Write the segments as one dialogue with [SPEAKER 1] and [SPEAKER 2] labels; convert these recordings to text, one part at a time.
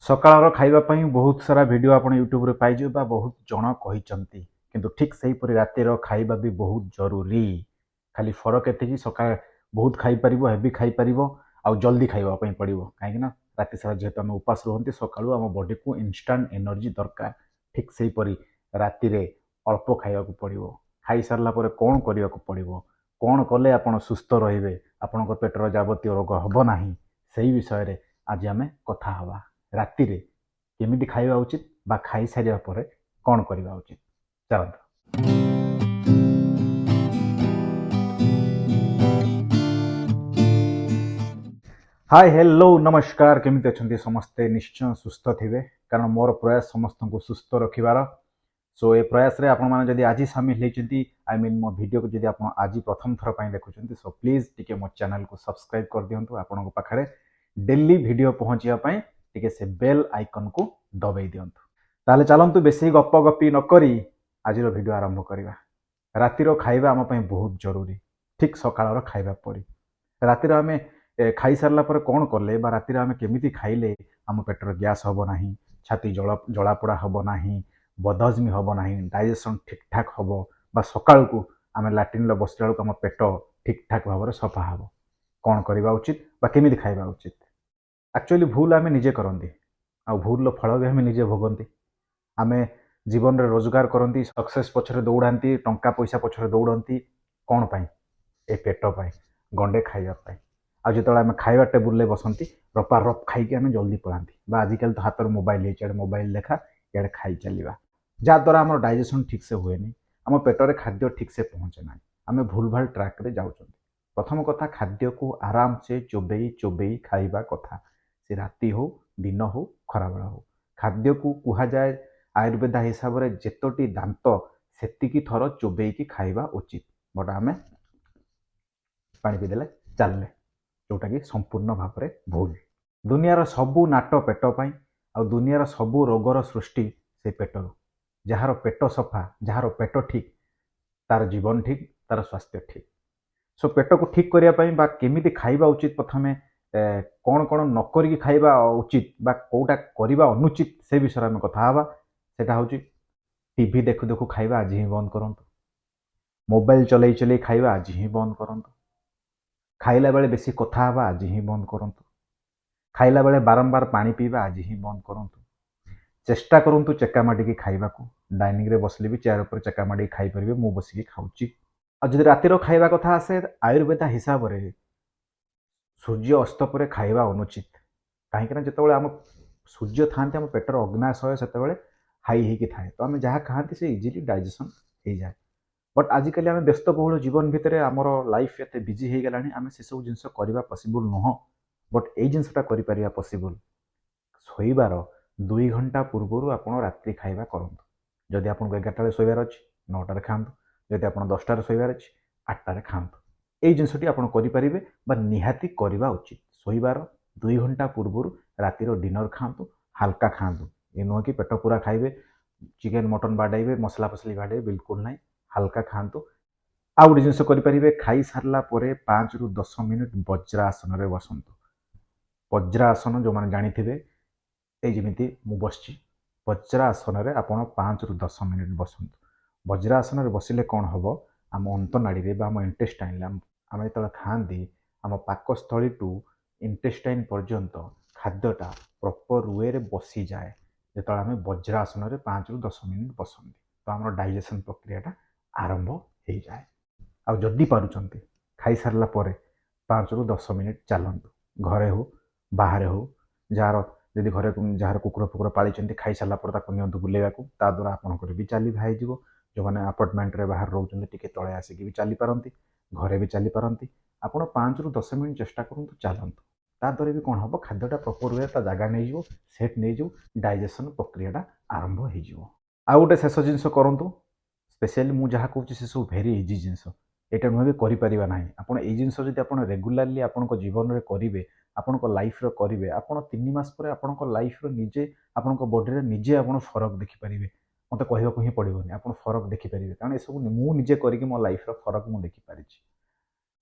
[SPEAKER 1] ସକାଳର ଖାଇବା ପାଇଁ ବହୁତ ସାରା ଭିଡ଼ିଓ ଆପଣ ୟୁଟ୍ୟୁବରେ ପାଇଯିବେ ବା ବହୁତ ଜଣ କହିଛନ୍ତି, କିନ୍ତୁ ଠିକ୍ ସେହିପରି ରାତିର ଖାଇବା ବି ବହୁତ ଜରୁରୀ। ଖାଲି ଫରକ ଏତିକି, ସକାଳେ ବହୁତ ଖାଇପାରିବ, ହେଭି ଖାଇପାରିବ, ଆଉ ଜଲ୍ଦି ଖାଇବା ପାଇଁ ପଡ଼ିବ। କାହିଁକିନା ରାତି ସାରା ଯେହେତୁ ଆମେ ଉପାସ ରୁହନ୍ତି, ସକାଳୁ ଆମ ବଡ଼ିକୁ ଇନଷ୍ଟାଣ୍ଟ ଏନର୍ଜି ଦରକାର। ଠିକ୍ ସେହିପରି ରାତିରେ ଅଳ୍ପ ଖାଇବାକୁ ପଡ଼ିବ। ଖାଇସାରିଲା ପରେ କ'ଣ କରିବାକୁ ପଡ଼ିବ, କ'ଣ କଲେ ଆପଣ ସୁସ୍ଥ ରହିବେ, ଆପଣଙ୍କ ପେଟର ଯାବତୀୟ ରୋଗ ହେବ ନାହିଁ, ସେହି ବିଷୟରେ ଆଜି ଆମେ କଥା ହେବା। ରାତିରେ କେମିତି ଖାଇବା ଉଚିତ ବା ଖାଇସାରିବା ପରେ କ'ଣ କରିବା ଉଚିତ, ଚାଲନ୍ତୁ। हाय हेलो नमस्कार, केमिति अछंती समस्ते? निश्चय सुस्थ थिबे, कारण मोर प्रयास समस्तंको सुस्थ रखिबार। सो ए प्रयास रे आपण माने जदि आज शामिल होइचंती, आई मीन मो वीडियो को जदि आपण आज प्रथम थर पई देखुचंती, सो प्लीज टिके मो चैनल को सब्सक्राइब कर दियंतु। आपनको पाखरे डेली वीडियो पहुंचिया पई टिके से बेल आइकन को दबाई दियंतु। ताले चलंतु बेसी गप्प गप्पी न करी आज रो वीडियो आरंभ करिवा। रातिर खाइबा आम पई बहुत जरूरी, ठीक सकाळर खाइबा परी। रातिर आमे खाई सारला पर कौन कले बा रातिर आमे केमिति खाइले आम पेटर गैस हबो नाही, छाती जलापोड़ा हबो नाही, बदहजमी हबो नाही, डाइजेशन ठीक ठाक हबो, बा सकाळ को आमे लैट्रिन लो बसला बेलକୁ आम पेट ठीक ठाक भाव सफा हबो। कौन करवा उचित बा केमिति खाइबा उचित? एक्चुअली भूल आमे निजे करंती, आ भूल लो फल भी आमे निजे भोगंती। आमे जीवन रे रोजगार करंती, सक्सेस पछरे दौड़ांती, टंका पैसा पछरे दौड़ंती, कौन पाई? ए पेट पाई, गंडे खाइबा पाई। आज जो आम खाଇବା टेबुल बसंती, रपा रप खाई आम जल्दी पलांती, आजिकल तो हाथ मोबाइल है, मोबाइल देखा इे खाई चलवा, जहाद्वारा आम डाइजेशन ठीक से हुए नहीं, आम पेटर खाद्य ठीक से पहुँचे ना, आम भूल भाल ट्रैक रे जाऊँ। प्रथम कथा, खाद्य को आराम से चोबई चोबई खाइबा कथा, से राति हो दिन हो खराबेला हो। खाद्य को कह जाए आयुर्वेद हिसाब से जेतोटी दांत सेतिकी थर चोबईकी खाइबा उचित, बट आम पानी पीदेले चलले, जोटा कि संपूर्ण भाव में भूल। दुनियार सबू नाट पेट पाई, आ दुनियार सबू रोगर सृष्टि से पेटर। जार पेट सफा, जार पेट ठीक, तार जीवन ठीक, तार स्वास्थ्य ठीक। सो पेट को ठीक करने बा केमिति खाइबा उचित, प्रथमे कौन कौन न करिकी खाइबा उचित बा कोटा करिबा अनुचित, से विषय में कथा हवा। सेटा होची टीवी देखु देखु खाइबा आज ही बंद करंतु, मोबाइल चलै चलै खाइबा आज ही बंद करंतु, खाइला बेले बेसी कथा हवा आज ही बंद करंतु, खाइला बेले बारंबार पानी पीवा आज ही बंद करंतु। चेष्टा करंतु चेका माडिकी खाइबा को, डाइनिंग रे बसले भी चेयर ऊपर चेका माडिकी खाई परिबे, मु बसिकी खाउची। आ जदि रातिर खाइबा कथा आसे, आयुर्वेद हिसाब रे सूर्य अस्त पर खाइबा अनुचित। कहीं जिते आम सूर्य था आम पेटर अग्नाशय से हाई होगी थाए, तो आम जहाँ खाती से इजिली डाइजेशन हो जाए। बट आजिकल आम व्यस्तबहुल जीवन भितर आमर लाइफ एत बिजी हो गलानी, आम से सब जिनस करवा पॉसिबल नुह, बट ये जिनसटा कर पॉसिबल। शोबार 2 घंटा पूर्व आप रात्रि खाइबा करंतु। जदि आपको 11टा शोबार अच्छी 9टार खातु, जदि आप 10टार शोबार अच्छी 8टार खातु। यही जिनसटी आप करें बा निहाती करवा उचित। शोबार 2 घंटा पूर्व रातिर डिनर खातु, हाल्का खातु। ये नुह कि पेट पूरा खाइबे, चिकेन मटन बाड़े मसला फसली बाड़े, बिल्कुल ना, हाल्का खातु। आ गोटे जिन करें, खाई सारा 5 ରୁ 10 मिनिट वज्रासन रे बसंतु। वज्रासन जो मैंने जानी थे, ये मु बसची वज्रासन रे आपण 5 ରୁ 10 मिनिट बसंतु। वज्रासन रे बसिले कौन हम, आम अंतनाड़ी रे आम इंटेस्टाइन आम जो खाती, आम पाकस्थली टू इंटेस्टाइन पर्यंत खाद्यटा प्रॉपर वे रे बसी जाए। जो आम वज्रासन रे 5 ରୁ 10 मिनिट बसंती, तो आम डाइजेशन प्रक्रियाटा आरंभ हो जाए। आ जदि पारुचंती खाई सारला परे 5 ରୁ 10 मिनिट चलतु, घरे हो बाहर हो, जार जदि घरे जार कुकुर फुकुर पाली खाई सारा पर बुलेगा, द्वारा आपंकर भी चलवा हो। जो मैंने अपार्टमेंट रे बाहर रोचे टी तले आसिक भी चली पारती, घरे भी चली पारती। आपड़ 5 ରୁ 10 मिनिट चेष्टा करूँ चलतु, ताद्वारा भी कौन हम, खाद्यटा प्रॉपर वे जगह नहीं सेट नहीं, डाइजेशन प्रक्रियाटा आरंभ हो। आ गोटे शेष जिनस करूँ, स्पेशली मुझे जहाँ कहूँ से सब भेरी इजी जिनस, यहाँ नुहे भी करें ना। आप जिनस जब आप रेगुलाली आप जीवन में करेंगे, आपण लाइफ करेंगे, आप 3 मास पर आपण लाइफ निजे आपण बॉडी रे निजे आप फरक देखिपारे। मत कहवाक ही पड़ोनी, आप फरक देखिपारे, कारण ये सब मुझे करके मो लाइफ फरक मुझे देखिपारी।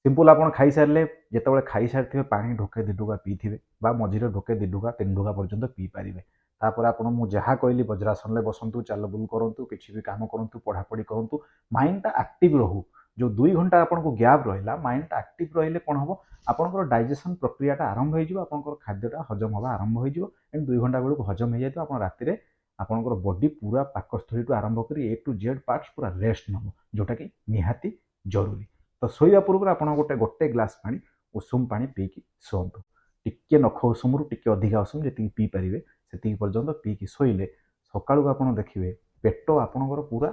[SPEAKER 1] सिंपल आपण खाई सारले जेतेबेले खाई सारिथिबे पानी ढोके ଦି ढोका पीथिबे बा मझिरे ढोके ଦି ढोका 3 ढोका पर्यंत पी पारिबे। तापर आपण मु जहा कहली वज्रासनले बसंतु चाल बुल करंतु किछि भी काम करंतु पढ़ापढ़ी करंतु माइंडटा एक्टिव रहू। जो 2 घंटा आपनको गैप रहिला माइंडटा एक्टिव रहिले कोन हबो आपनकर डाइजेशन प्रक्रियाटा आरंभ हो जिवो आपनकर खाद्यटा हजम हवा आरंभ हो जिवो एंड 2 घंटा बेलू हजम हो जायतो आपण राति रे आपनकर बॉडी पूरा पाकस्थली टू आरंभ करी ए टू जेड पार्ट्स पूरा रेस्ट नबो जोटा कि निहाती जरूरी। तो शोवा पूर्व आप गोटे गोटे ग्लास पानी उषुम पानी पीकी शुंतु टिके नख उषुम टिके अधिका उषुम जी पी पारे से पर्यंत पीकी शोले सकाळू आप देखिए पेट आपणकर पूरा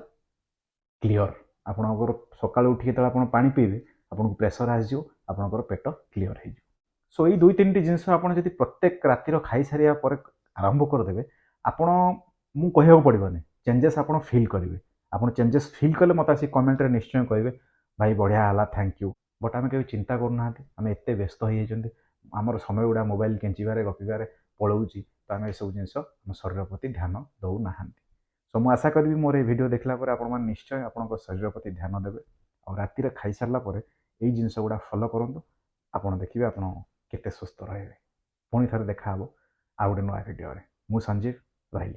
[SPEAKER 1] क्लीयर आपणकर सकाळू उठी जो आप पानी पीबे आपको प्रेसर आसो आपणकर पेट क्लीयर हो। सो ये 2-3 जिनस आप प्रत्येक रातिर खाई सारा पर आरंभ करदे आपण मु कहवा पड़ोनी चेंजेस आप फिल करेंगे आप चेंजेस फिल कले मत आसी कमेंट रे निश्चय कहे भाई बढ़िया है थैंक यू बट आम कभी चिंता करूना आम एत व्यस्त हो आमर समय गुड़ा मोबाइल केंचारे गपारे पलाऊँच तो आम सब जिन आम शरीर प्रति ध्यान दौना। सो मुझे आशा करी मोर वीडियो देखला आप निश्चय आप शरीर प्रति ध्यान देवे और राति खाई सारा यही जिनस गुड़ा फॉलो करूँ आप देखिए आप केते सुस्थ रहे। पुणी थे देखा आ गोटे नुआ वीडियो मु संजीव रही।